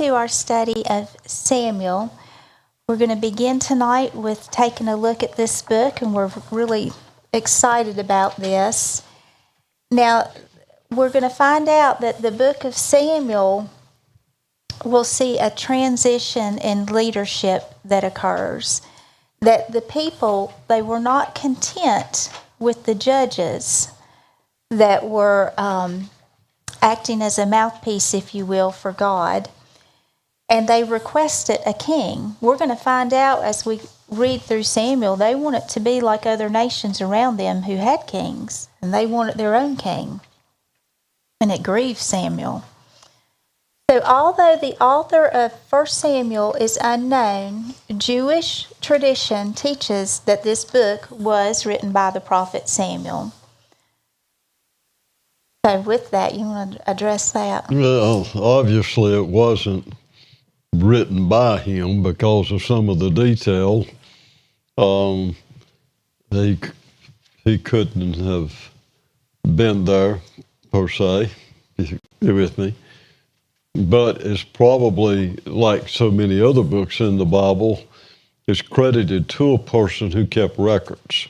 to our study of Samuel. We're going to begin tonight with taking a look at this book, and we're really excited about this. Now, we're going to find out that the book of Samuel will see a transition in leadership that occurs. That the people, they were not content with the judges that were acting as a mouthpiece, if you will, for God. And they requested a king. We're going to find out as we read through Samuel, they want it to be like other nations around them who had kings, and they wanted their own king. And it grieved Samuel. So although the author of 1 Samuel is unknown, Jewish tradition teaches that this book was written by the prophet Samuel. So with that, you want to address that? Well, obviously it wasn't written by him because of some of the detail. He couldn't have been there, per se, if you're with me. But it's probably, like so many other books in the Bible, it's credited to a person who kept records,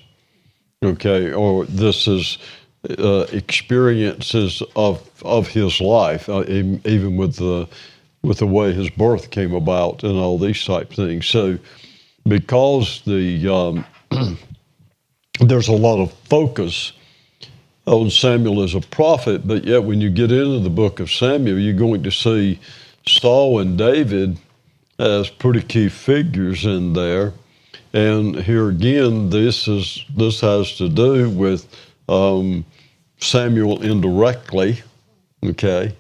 okay? Or this is experiences of his life, even with the way his birth came about and all these type things. So because there's a lot of focus on Samuel as a prophet, but yet when you get into the book of Samuel, you're going to see Saul and David as pretty key figures in there. And here again, this has to do with Samuel indirectly, okay?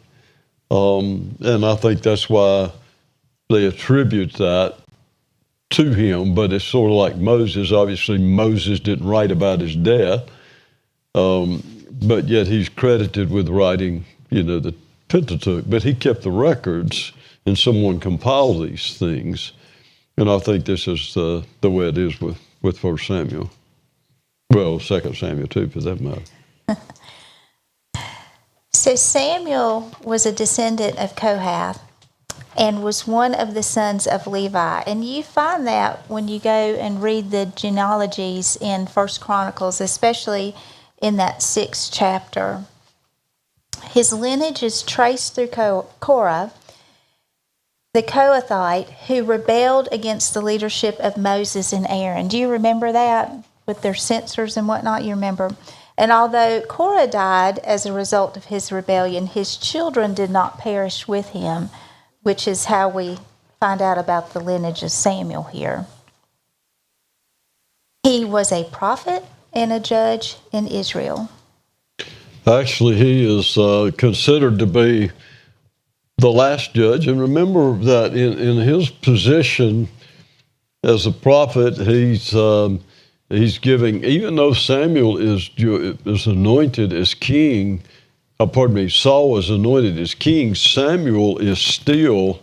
And I think that's why they attribute that to him, but it's sort of like Moses. Obviously, Moses didn't write about his death, but yet he's credited with writing, the Pentateuch. But he kept the records, and someone compiled these things. And I think this is the way it is with 1 Samuel. Well, 2 Samuel too, for that matter. So Samuel was a descendant of Kohath and was one of the sons of Levi. And you find that when you go and read the genealogies in 1 Chronicles, especially in that 6th chapter. His lineage is traced through Korah, the Kohathite, who rebelled against the leadership of Moses and Aaron. Do you remember that? With their censers and whatnot, you remember? And although Korah died as a result of his rebellion, his children did not perish with him, which is how we find out about the lineage of Samuel here. He was a prophet and a judge in Israel. Actually, he is considered to be the last judge. And remember that in his position as a prophet, he's giving, even though Samuel is anointed as king, Saul was anointed as king, Samuel is still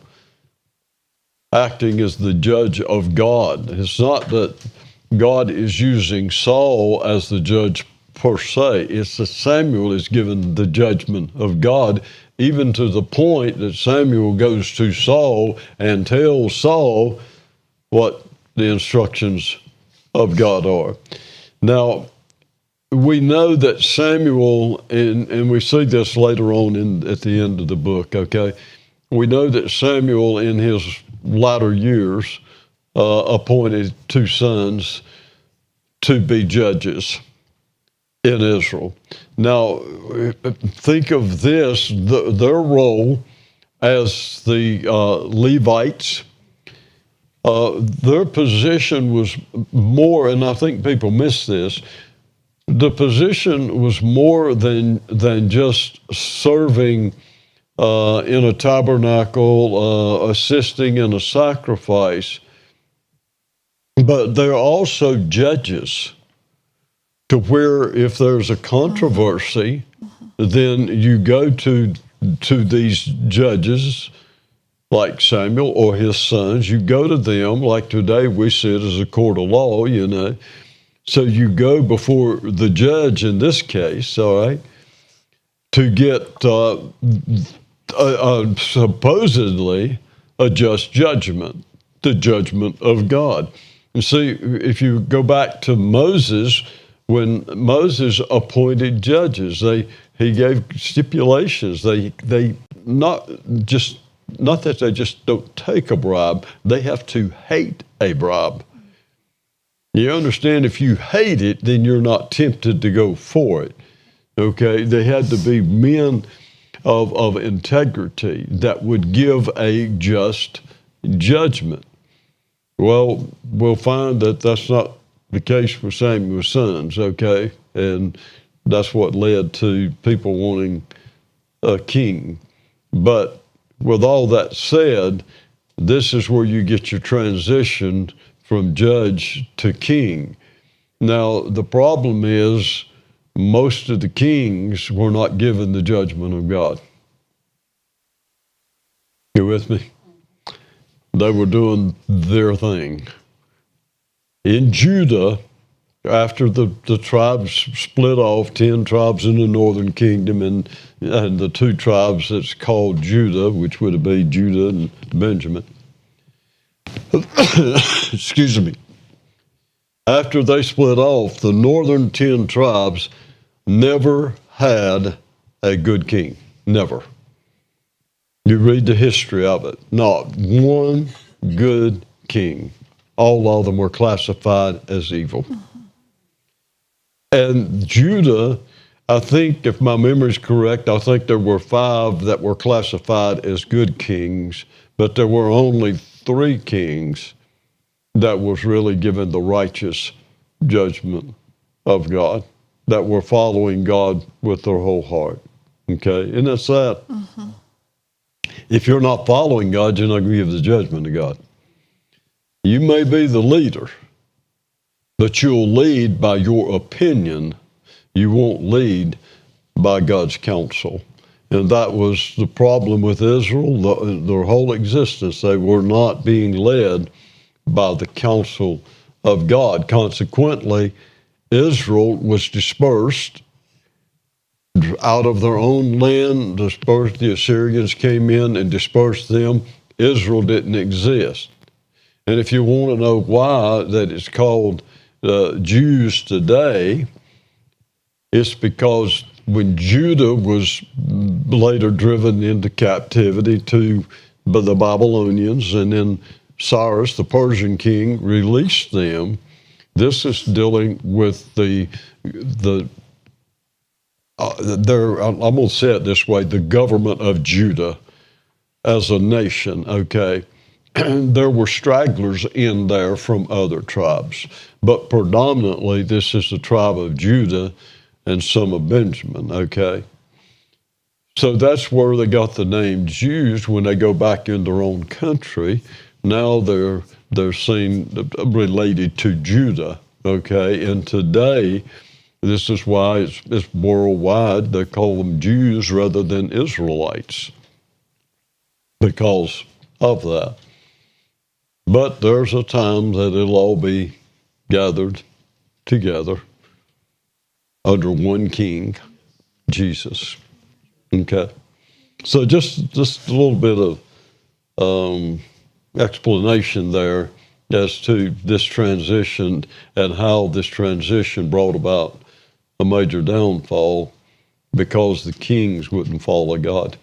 acting as the judge of God. It's not that God is using Saul as the judge per se. It's that Samuel is given the judgment of God, even to the point that Samuel goes to Saul and tells Saul what the instructions of God are. Now, we know that Samuel, and we see this later on at the end of the book, okay? We know that Samuel, in his latter years, appointed 2 sons to be judges in Israel. Now, think of this, their role as the Levites. Their position was more, and I think people miss this, the position was more than just serving in a tabernacle, assisting in a sacrifice, but they're also judges, to where if there's a controversy, then you go to these judges like Samuel or his sons. You go to them, like today we see it as a court of law, So you go before the judge in this case, all right, to get supposedly a just judgment, the judgment of God. And see, if you go back to Moses, when Moses appointed judges, he gave stipulations. They not that they just don't take a bribe, they have to hate a bribe. You understand, if you hate it, then you're not tempted to go for it. Okay? They had to be men of integrity that would give a just judgment. Well, we'll find that that's not the case for Samuel's sons, okay? And that's what led to people wanting a king. But with all that said, this is where you get your transition from judge to king. Now, the problem is most of the kings were not given the judgment of God. You with me? They were doing their thing. In Judah, after the tribes split off, 10 tribes in the northern kingdom and the 2 tribes that's called Judah, which would be Judah and Benjamin. Excuse me. After they split off, the northern 10 tribes never had a good king. Never. You read the history of it. Not one good king. All of them were classified as evil. And Judah, I think, if my memory is correct, I think there were 5 that were classified as good kings, but there were only 3 kings that was really given the righteous judgment of God, that were following God with their whole heart. Okay? And that's that. Mm-hmm. If you're not following God, you're not going to give the judgment of God. You may be the leader, but you'll lead by your opinion. You won't lead by God's counsel. And that was the problem with Israel, their whole existence. They were not being led by the counsel of God. Consequently, Israel was dispersed out of their own land, dispersed. The Assyrians came in and dispersed them. Israel didn't exist. And if you want to know why that it's called Jews today, it's because when Judah was later driven into captivity by the Babylonians, and then Cyrus, the Persian king, released them, this is dealing with I'm going to say it this way, the government of Judah as a nation, okay? There were stragglers in there from other tribes, but predominantly this is the tribe of Judah and some of Benjamin, okay? So that's where they got the name Jews when they go back in their own country. Now they're seen related to Judah, okay? And today, this is why it's worldwide. They call them Jews rather than Israelites because of that. But there's a time that it'll all be gathered together under one king, Jesus. Okay? So just a little bit of explanation there as to this transition and how this transition brought about a major downfall because the kings wouldn't follow God.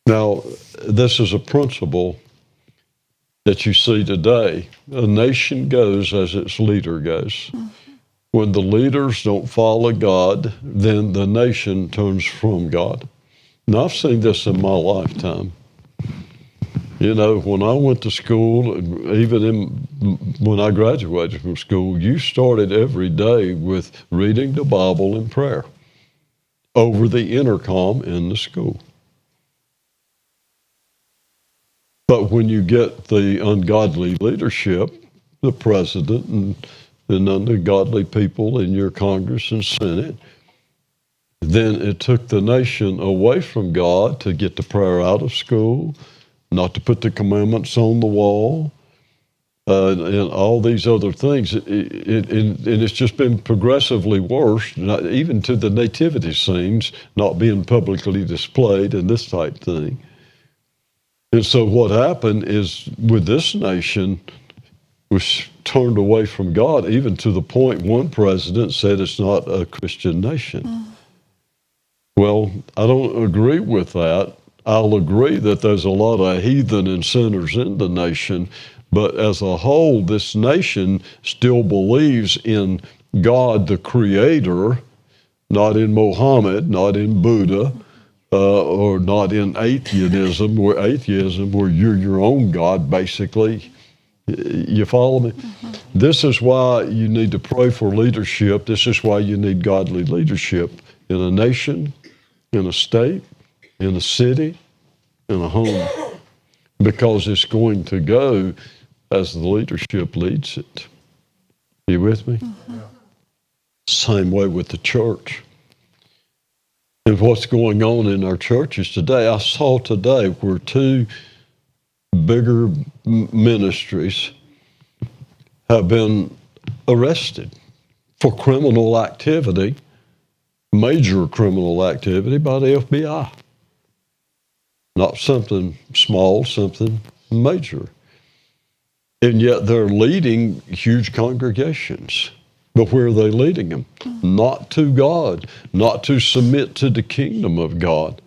Now, this is a principle that you see today. A nation goes as its leader goes. Mm-hmm. When the leaders don't follow God, then the nation turns from God. Now, I've seen this in my lifetime. You know, when I went to school, even when I graduated from school, you started every day with reading the Bible and prayer over the intercom in the school. But when you get the ungodly leadership, the president and ungodly people in your Congress and Senate, then it took the nation away from God to get the prayer out of school, not to put the commandments on the wall, and all these other things. And it's just been progressively worse, even to the nativity scenes not being publicly displayed and this type thing. And so what happened is with this nation was turned away from God, even to the point one president said it's not a Christian nation. Well, I don't agree with that. I'll agree that there's a lot of heathen and sinners in the nation, but as a whole, this nation still believes in God the Creator, not in Mohammed, not in Buddha, or not in atheism, where you're your own God, basically. You follow me? This is why you need to pray for leadership. This is why you need godly leadership in a nation, in a state, in a city, in a home, because it's going to go as the leadership leads it. You with me? Same way with the church. And what's going on in our churches today, I saw today where two bigger ministries have been arrested for criminal activity, major criminal activity by the FBI. Not something small, something major. And yet they're leading huge congregations. But where are they leading them? Not to God, not to submit to the kingdom of God.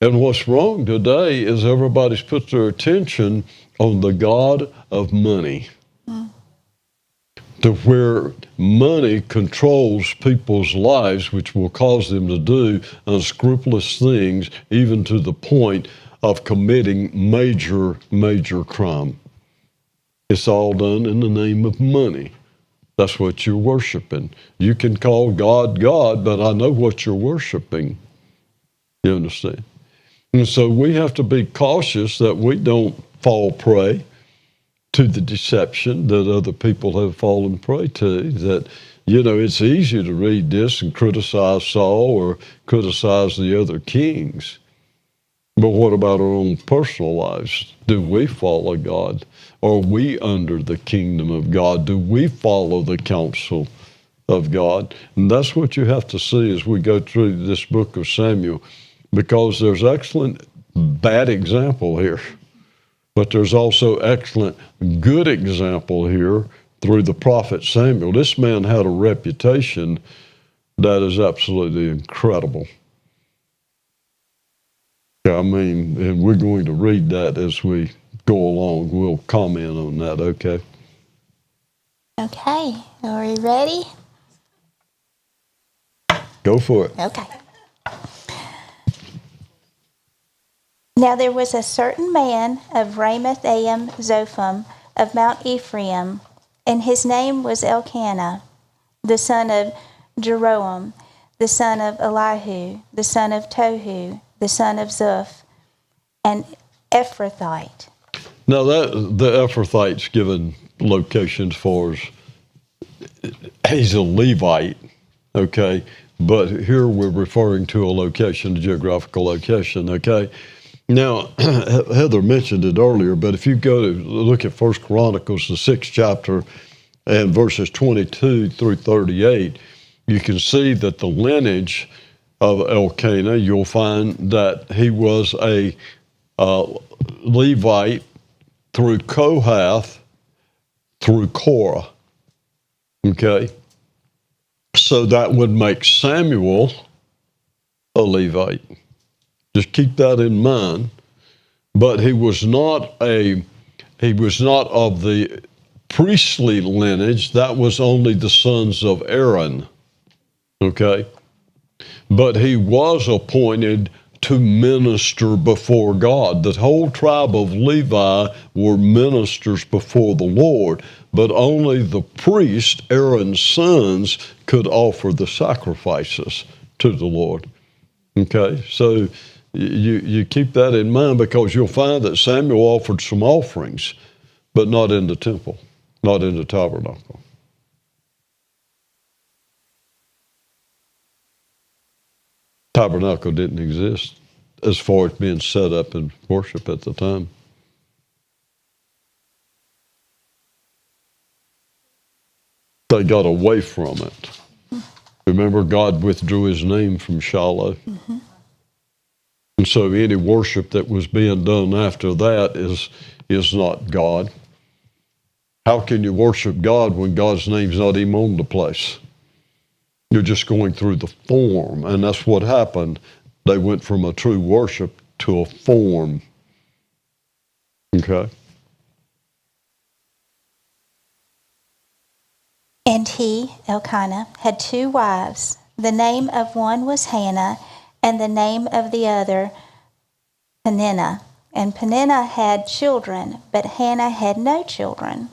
And what's wrong today is everybody's put their attention on the God of money, to where money controls people's lives, which will cause them to do unscrupulous things, even to the point of committing major, major crime. It's all done in the name of money. That's what you're worshiping. You can call God God, but I know what you're worshiping. You understand? And so we have to be cautious that we don't fall prey to the deception that other people have fallen prey to. That, it's easy to read this and criticize Saul or criticize the other kings. But what about our own personal lives? Do we follow God? Are we under the kingdom of God? Do we follow the counsel of God? And that's what you have to see as we go through this book of Samuel, because there's excellent bad example here, but there's also excellent good example here through the prophet Samuel. This man had a reputation that is absolutely incredible. And we're going to read that as we go along. We'll comment on that, okay? Okay, are we ready? Go for it. Okay. Now there was a certain man of Ramoth-aim Zophim of Mount Ephraim, and his name was Elkanah, the son of Jeroham, the son of Elihu, the son of Tohu, the son of Zuph, an Ephrathite. Now the Ephrathite's given locations for us. He's a Levite, okay? But here we're referring to a location, a geographical location, okay? Now, Heather mentioned it earlier, but if you go to look at 1 Chronicles, the 6th chapter, and verses 22 through 38, you can see that the lineage of Elkanah, you'll find that he was a Levite through Kohath, through Korah, okay? So that would make Samuel a Levite. Just keep that in mind. But he was not of the priestly lineage. That was only the sons of Aaron. Okay? But he was appointed to minister before God. The whole tribe of Levi were ministers before the Lord, but only the priest, Aaron's sons, could offer the sacrifices to the Lord. Okay? So you keep that in mind, because you'll find that Samuel offered some offerings, but not in the temple, not in the tabernacle. Tabernacle didn't exist as far as being set up in worship at the time. They got away from it. Remember, God withdrew his name from Shiloh. And so any worship that was being done after that is not God. How can you worship God when God's name's not even on the place? You're just going through the form, and that's what happened. They went from a true worship to a form. Okay? And he, Elkanah, had 2 wives. The name of one was Hannah, and the name of the other Peninnah. And Peninnah had children, but Hannah had no children.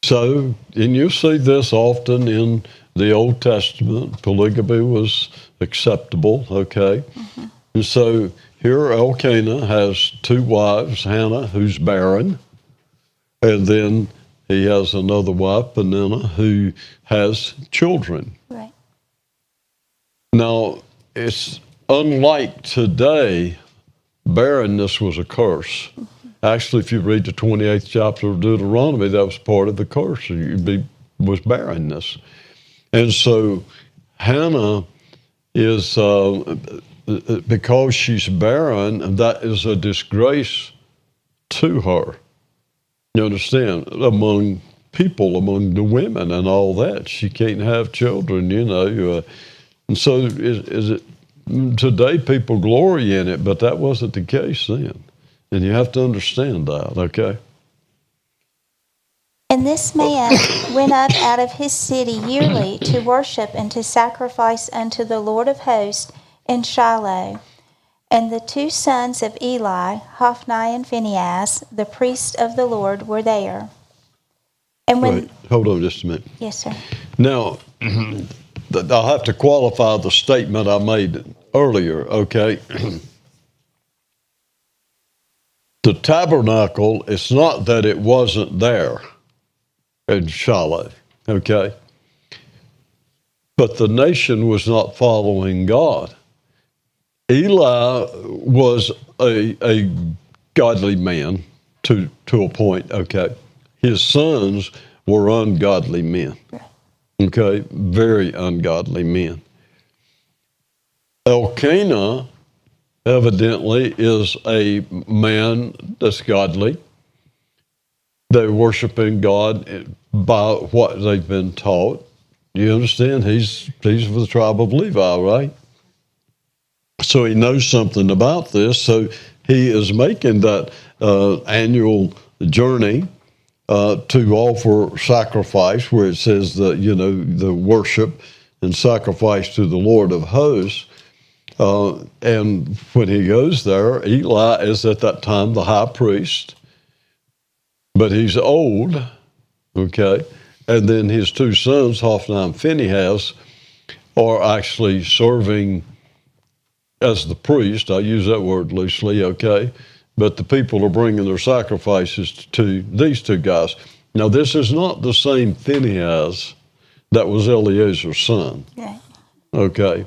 So, and you see this often in the Old Testament. Polygamy was acceptable, okay? Mm-hmm. And so here Elkanah has 2 wives, Hannah, who's barren, and then he has another wife, Peninnah, who has children. Right. Now, it's unlike today, barrenness was a curse. Mm-hmm. Actually, if you read the 28th chapter of Deuteronomy, that was part of the curse. Was barrenness. And so Hannah is, because she's barren, that is a disgrace to her. You understand? Among people, among the women and all that. She can't have children, you know. And so is it today people glory in it, but that wasn't the case then. And you have to understand that, okay? And this man went up out of his city yearly to worship and to sacrifice unto the Lord of hosts in Shiloh. And the 2 sons of Eli, Hophni and Phinehas, the priests of the Lord, were there. And when... Wait, hold on just a minute. Yes, sir. Now, I'll have to qualify the statement I made earlier, okay? The tabernacle, it's not that it wasn't there in Shiloh, okay? But the nation was not following God. Eli was a godly man to a point, okay? His sons were ungodly men, okay? Very ungodly men. Elkanah evidently is a man that's godly. They're worshiping God by what they've been taught. You understand? He's of the tribe of Levi, right? So he knows something about this. So he is making that annual journey to offer sacrifice, where it says that, you know, the worship and sacrifice to the Lord of hosts. And when he goes there, Eli is at that time the high priest, but he's old, okay? And then his 2 sons, Hophni and Phinehas, are actually serving as the priest. I use that word loosely, okay? But the people are bringing their sacrifices to these 2 guys. Now, this is not the same Phinehas that was Eleazar's son, okay?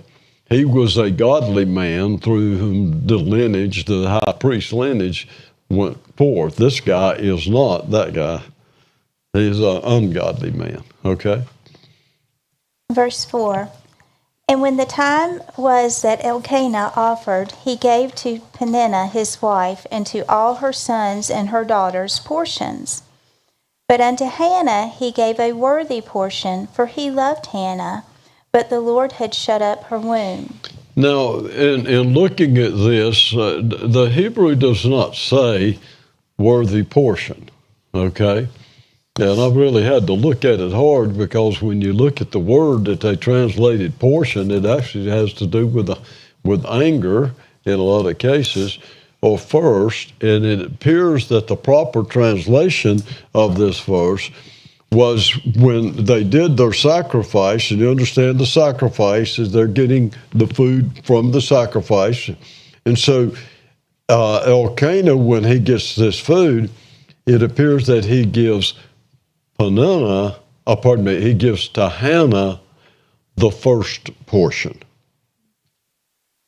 He was a godly man through whom the lineage, the high priest lineage, went forth. This guy is not that guy. He's an ungodly man, okay? Verse 4. And when the time was that Elkanah offered, he gave to Peninnah his wife and to all her sons and her daughters portions. But unto Hannah he gave a worthy portion, for he loved Hannah, but the Lord had shut up her womb. Now, in looking at this, the Hebrew does not say worthy portion, okay? And I've really had to look at it hard, because when you look at the word that they translated portion, it actually has to do with anger in a lot of cases, or first, and it appears that the proper translation of this verse was when they did their sacrifice, and you understand the sacrifice is they're getting the food from the sacrifice. And so Elkanah, when he gets this food, it appears that he gives he gives to Hannah the first portion.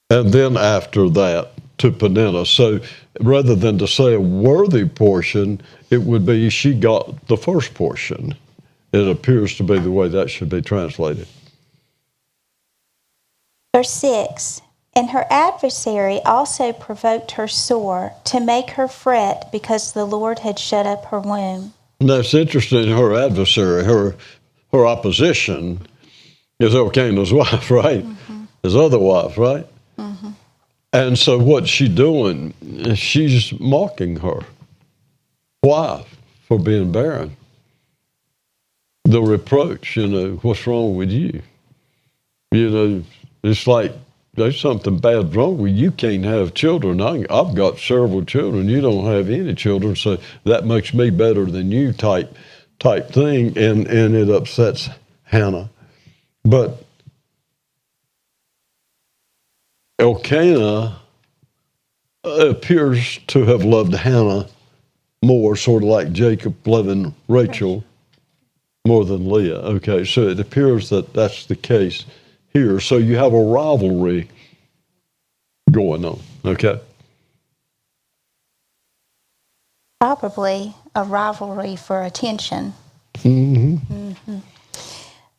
And then after that, to Peninnah. So rather than to say a worthy portion, it would be she got the first portion. It appears to be the way that should be translated. Verse 6. And her adversary also provoked her sore to make her fret because the Lord had shut up her womb. And that's interesting. Her adversary, her opposition, is Elkanah's wife, right? Mm-hmm. His other wife, right? Mm-hmm. And so what's she doing? She's mocking her. Why? For being barren. The reproach, what's wrong with you? It's like there's something bad wrong with you. You can't have children. I've got several children. You don't have any children, so that makes me better than you type thing, and it upsets Hannah. But Elkanah appears to have loved Hannah more, sort of like Jacob loving Rachel more than Leah. Okay, so it appears that that's the case here. So you have a rivalry going on, okay? Probably a rivalry for attention. Mm-hmm. Mm-hmm.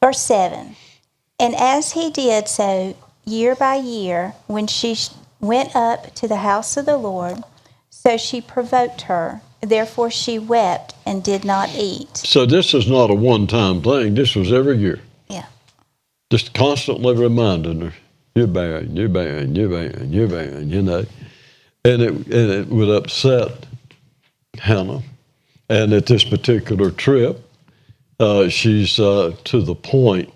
Verse 7, and as he did so year by year, when she went up to the house of the Lord, so she provoked her. Therefore she wept and did not eat. So this is not a one-time thing. This was every year. Yeah. Just constantly reminding her, you're barren, you're barren, you're barren, you're barren, And it would upset Hannah. And at this particular trip, she's to the point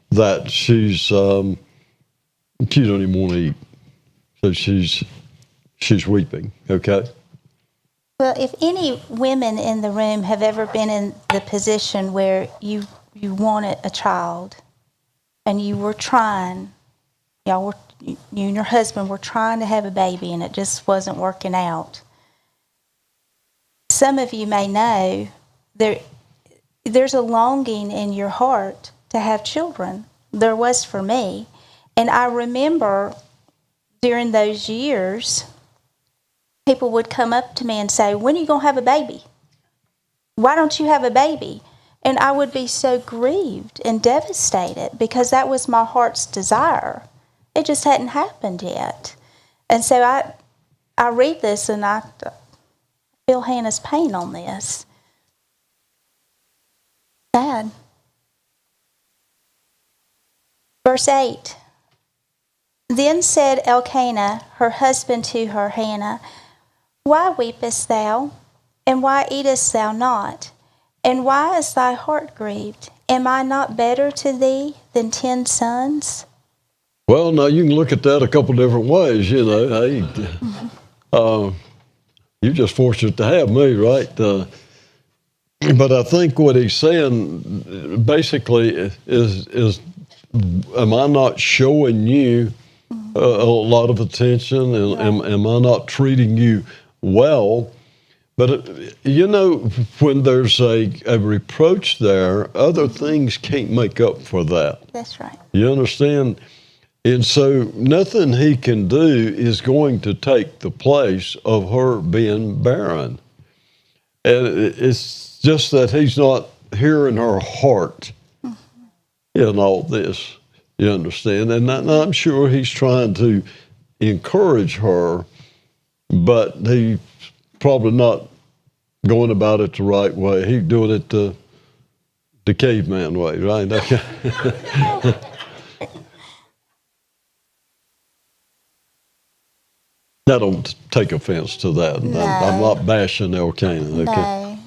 that she don't even want to eat. So she's weeping, okay? Well, if any women in the room have ever been in the position where you wanted a child and you were trying, you and your husband were trying to have a baby and it just wasn't working out. Some of you may know there's a longing in your heart to have children. There was for me. And I remember during those years, people would come up to me and say, when are you going to have a baby? Why don't you have a baby? And I would be so grieved and devastated because that was my heart's desire. It just hadn't happened yet. And so I read this and I feel Hannah's pain on this. Sad. Verse 8. Then said Elkanah, her husband, to her, Hannah, why weepest thou, and why eatest thou not? And why is thy heart grieved? Am I not better to thee than 10 sons? Well, now you can look at that a couple different ways, Hey, you're just fortunate to have me, right? But I think what he's saying basically is am I not showing you a lot of attention, and am I not treating you well? But, when there's a reproach there, other things can't make up for that. That's right. You understand? And so nothing he can do is going to take the place of her being barren. And it's just that he's not hearing her heart in all this. You understand? And I'm sure he's trying to encourage her, but he's probably not going about it the right way. He's doing it the caveman way, right? I don't take offense to that. No. I'm not bashing Elkanah. Okay? No.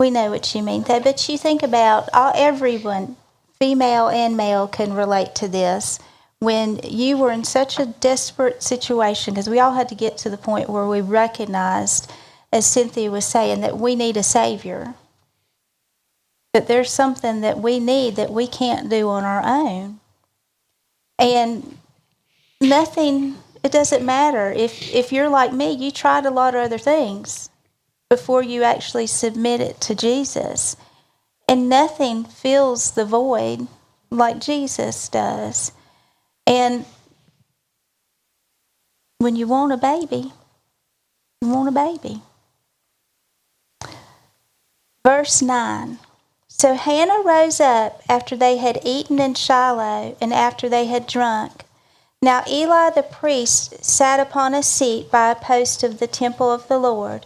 We know what you mean, though. But you think about everyone, female and male, can relate to this. When you were in such a desperate situation, because we all had to get to the point where we recognized, as Cynthia was saying, that we need a Savior. That there's something that we need that we can't do on our own. And nothing, it doesn't matter. If you're like me, you tried a lot of other things before you actually submit it to Jesus. And nothing fills the void like Jesus does. And when you want a baby, you want a baby. Verse 9. So Hannah rose up after they had eaten in Shiloh and after they had drunk. Now Eli the priest sat upon a seat by a post of the temple of the Lord.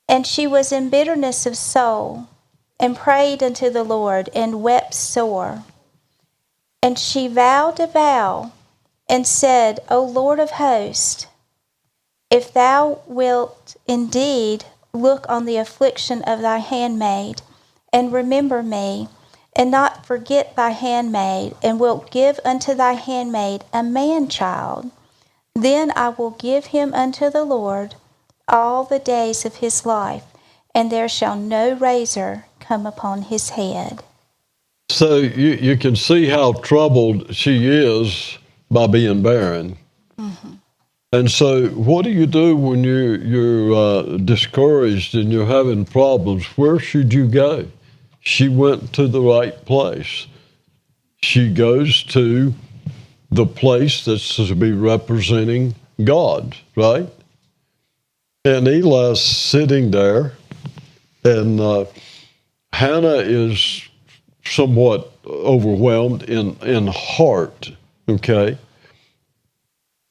And she was in bitterness of soul, and prayed unto the Lord, and wept sore. And she vowed a vow, and said, O Lord of hosts, if thou wilt indeed look on the affliction of thy handmaid, and remember me, and not forget thy handmaid, and wilt give unto thy handmaid a man-child, then I will give him unto the Lord all the days of his life, and there shall no razor come upon his head. So you can see how troubled she is by being barren. Mm-hmm. And so what do you do when you're discouraged and you're having problems? Where should you go? She went to the right place. She goes to the place that's to be representing God, right? And Eli's sitting there, and Hannah is somewhat overwhelmed in heart, okay?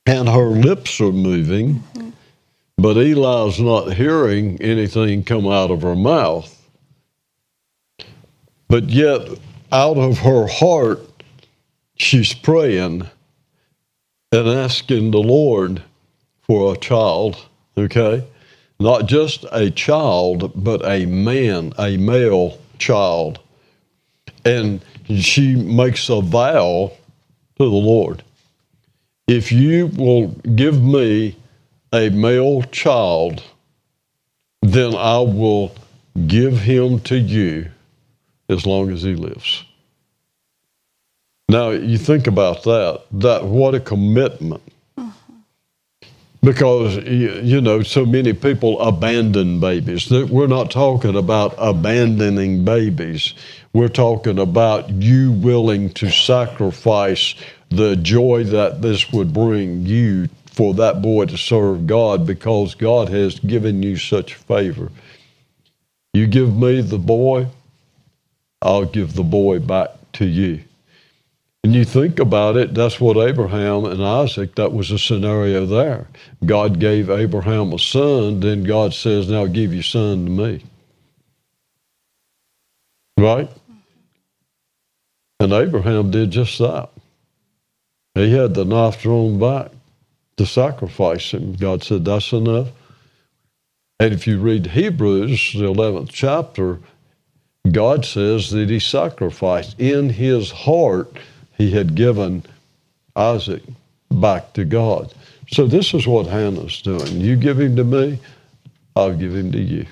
And her lips are moving, mm-hmm. But Eli's not hearing anything come out of her mouth. But yet, out of her heart, she's praying and asking the Lord for a child, okay? Not just a child, but a male child. And she makes a vow to the Lord. If you will give me a male child, then I will give him to you as long as he lives. Now, you think about that what a commitment. Because, you know, so many people abandon babies. We're not talking about abandoning babies. We're talking about you willing to sacrifice the joy that this would bring you for that boy to serve God because God has given you such favor. You give me the boy, I'll give the boy back to you. And you think about it, that's what Abraham and Isaac, that was a scenario there. God gave Abraham a son, then God says, now give your son to me. Right? And Abraham did just that. He had the knife thrown back to sacrifice him. God said, that's enough. And if you read Hebrews, the 11th chapter, God says that he sacrificed in his heart. He had given Isaac back to God. So this is what Hannah's doing. You give him to me, I'll give him to you.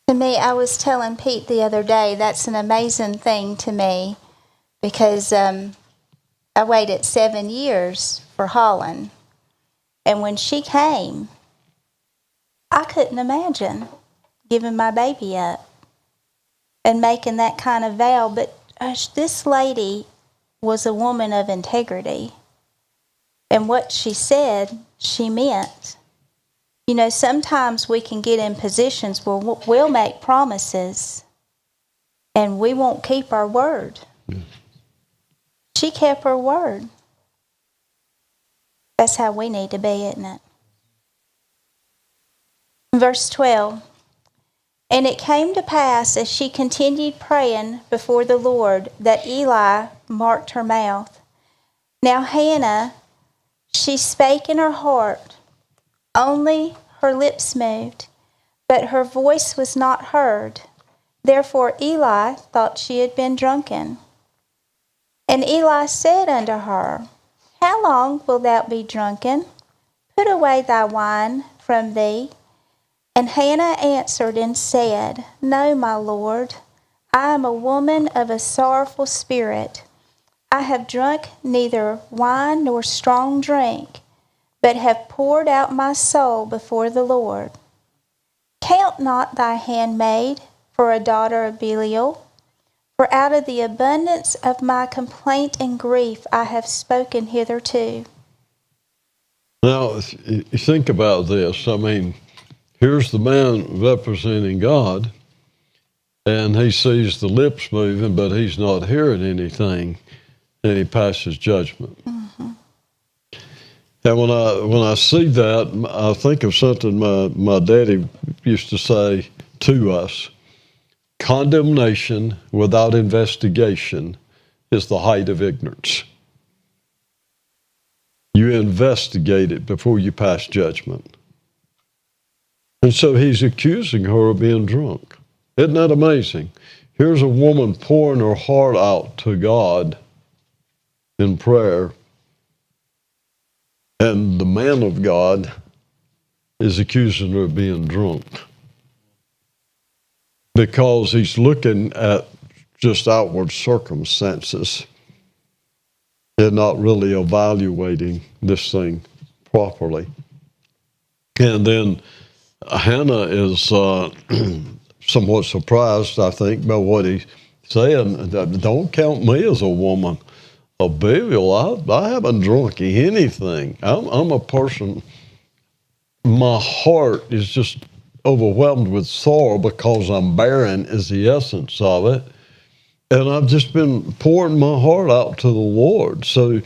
To me, I was telling Pete the other day, that's an amazing thing to me because I waited 7 years for Holland. And when she came, I couldn't imagine giving my baby up and making that kind of vow. But this lady was a woman of integrity. And what she said, she meant. You know, sometimes we can get in positions where we'll make promises and we won't keep our word. Yes. She kept her word. That's how we need to be, isn't it? Verse 12. And it came to pass, as she continued praying before the Lord, that Eli marked her mouth. Now Hannah, she spake in her heart, only her lips moved, but her voice was not heard. Therefore Eli thought she had been drunken. And Eli said unto her, How long wilt thou be drunken? Put away thy wine from thee. And Hannah answered and said, No, my Lord, I am a woman of a sorrowful spirit. I have drunk neither wine nor strong drink, but have poured out my soul before the Lord. Count not thy handmaid for a daughter of Belial, for out of the abundance of my complaint and grief I have spoken hitherto. Now, you think about this. I mean, here's the man representing God, and he sees the lips moving, but he's not hearing anything. and he passes judgment. And when I see that, I think of something my daddy used to say to us: condemnation without investigation is the height of ignorance. You investigate it before you pass judgment. And so he's accusing her of being drunk. Isn't that amazing? Here's a woman pouring her heart out to God in prayer, and the man of God is accusing her of being drunk because he's looking at just outward circumstances and not really evaluating this thing properly. And then Hannah is somewhat surprised, I think, by what he's saying. Don't count me as a woman of Belial. I haven't drunk anything. I'm a person, my heart is just overwhelmed with sorrow because I'm barren is the essence of it. And I've just been pouring my heart out to the Lord. So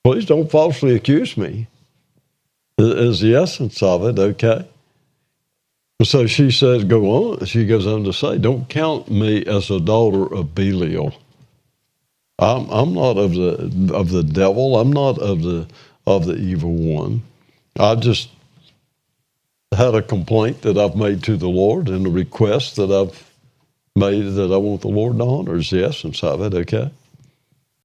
please don't falsely accuse me is the essence of it, okay? So she says, go on. She goes on to say, don't count me as a daughter of Belial. I'm not of the devil. I'm not of the evil one. I just had a complaint that I've made to the Lord and a request that I've made that I want the Lord to honor is the essence of it, okay?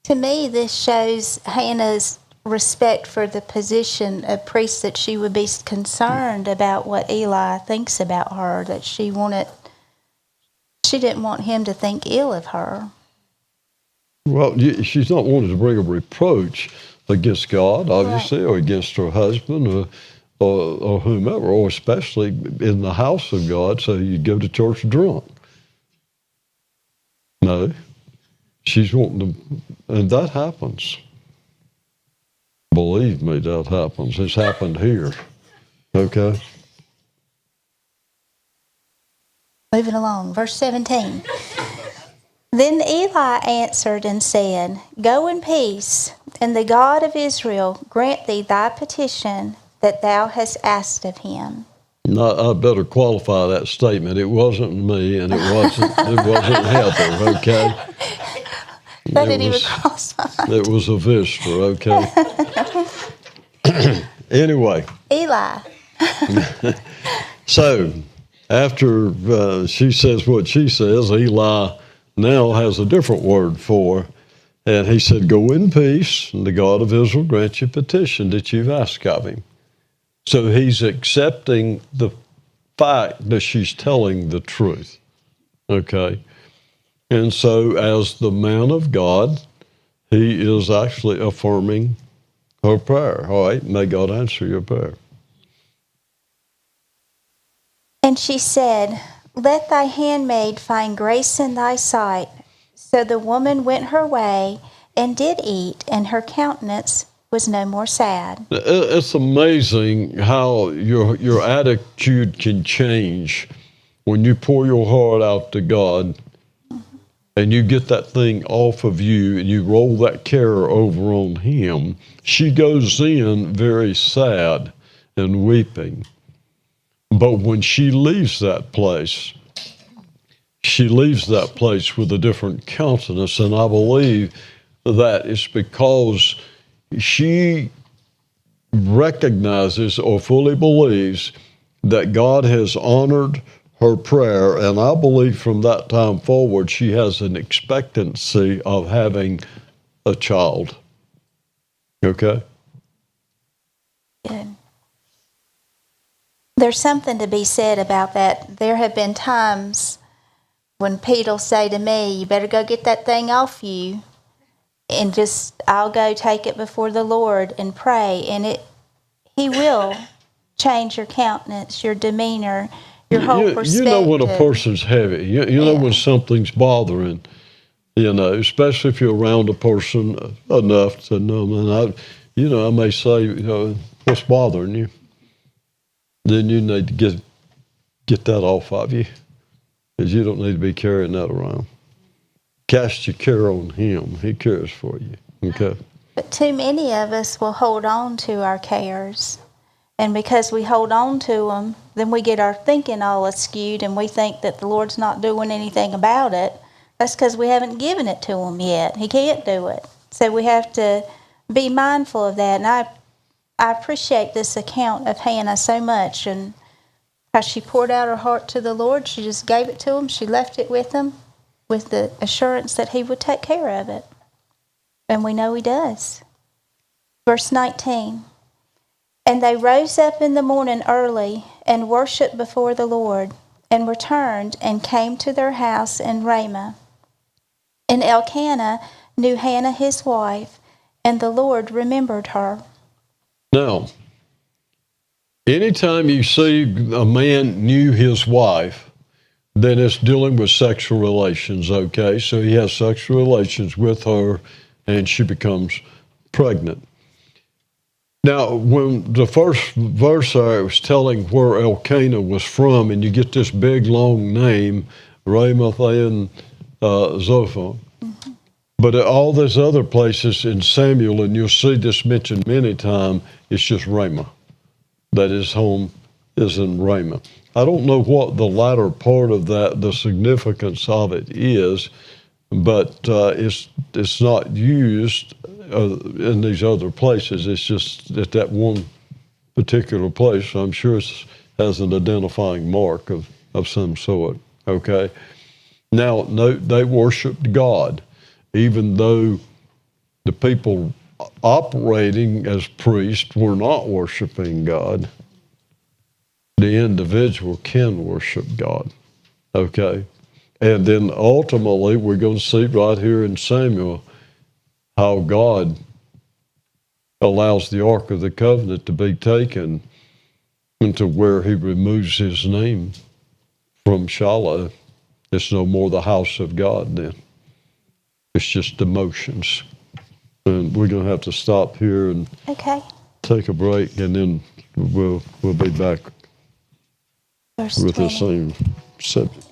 To me, this shows Hannah's respect for the position of priest, that she would be concerned about what Eli thinks about her, that she didn't want him to think ill of her. Well, she's not wanting to bring a reproach against God, obviously, right, or against her husband or whomever, or especially in the house of God, so you go to church drunk. No, she's wanting to, and that happens. Believe me, that happens. It's happened here, okay? Moving along, verse 17. Then Eli answered and said, Go in peace, and the God of Israel grant thee thy petition that thou hast asked of him. No, I better qualify that statement. It wasn't me, and it wasn't Heather, okay? That didn't even cross my mind. It was a visitor, okay? Anyway. Eli. So, after she says what she says, Eli now has a different word for her. And he said, Go in peace, and the God of Israel grant you petition that you've asked of him. So he's accepting the fact that she's telling the truth, okay? And so as the man of God, he is actually affirming her prayer. All right, may God answer your prayer. And she said, Let thy handmaid find grace in thy sight. So the woman went her way and did eat, and her countenance was no more sad. It's amazing how your attitude can change when you pour your heart out to God, and you get that thing off of you and you roll that care over on him. She goes in very sad and weeping. But when she leaves that place with a different countenance, and I believe that it's because she recognizes or fully believes that God has honored her prayer, and I believe from that time forward she has an expectancy of having a child. Okay? Good. There's something to be said about that. There have been times when Pete will say to me, You better go get that thing off you, and I'll go take it before the Lord and pray, and He will change your countenance, your demeanor, your whole perspective. You know when a person's heavy. You know when something's bothering, especially if you're around a person enough to know. And I may say, what's bothering you? Then you need to get that off of you, because you don't need to be carrying that around. Cast your care on him. He cares for you. Okay? But too many of us will hold on to our cares. And because we hold on to them, then we get our thinking all askewed and we think that the Lord's not doing anything about it. That's because we haven't given it to him yet. He can't do it. So we have to be mindful of that. And I appreciate this account of Hannah so much and how she poured out her heart to the Lord. She just gave it to him. She left it with him with the assurance that he would take care of it. And we know he does. Verse 19. And they rose up in the morning early and worshipped before the Lord, and returned and came to their house in Ramah. And Elkanah knew Hannah his wife, and the Lord remembered her. Now, anytime you see a man knew his wife, then it's dealing with sexual relations, okay? So he has sexual relations with her, and she becomes pregnant. Now, when the first verse I was telling where Elkanah was from, and you get this big, long name, Ramoth and Zophah. Mm-hmm. But at all those other places in Samuel, and you'll see this mentioned many times, it's just Ramah. That his home is in Ramah. I don't know what the latter part of that, the significance of it is, but it's not used in these other places. It's just at that one particular place. I'm sure it has an identifying mark of some sort. Okay. Now, note they worshiped God, even though the people operating as priests were not worshiping God. The individual can worship God. Okay. And then ultimately, we're going to see right here in Samuel how God allows the Ark of the Covenant to be taken into where he removes his name from Shiloh. It's no more the house of God then. It's just emotions. And we're going to have to stop here and take a break, and then we'll be back Verse with 20. the same subject.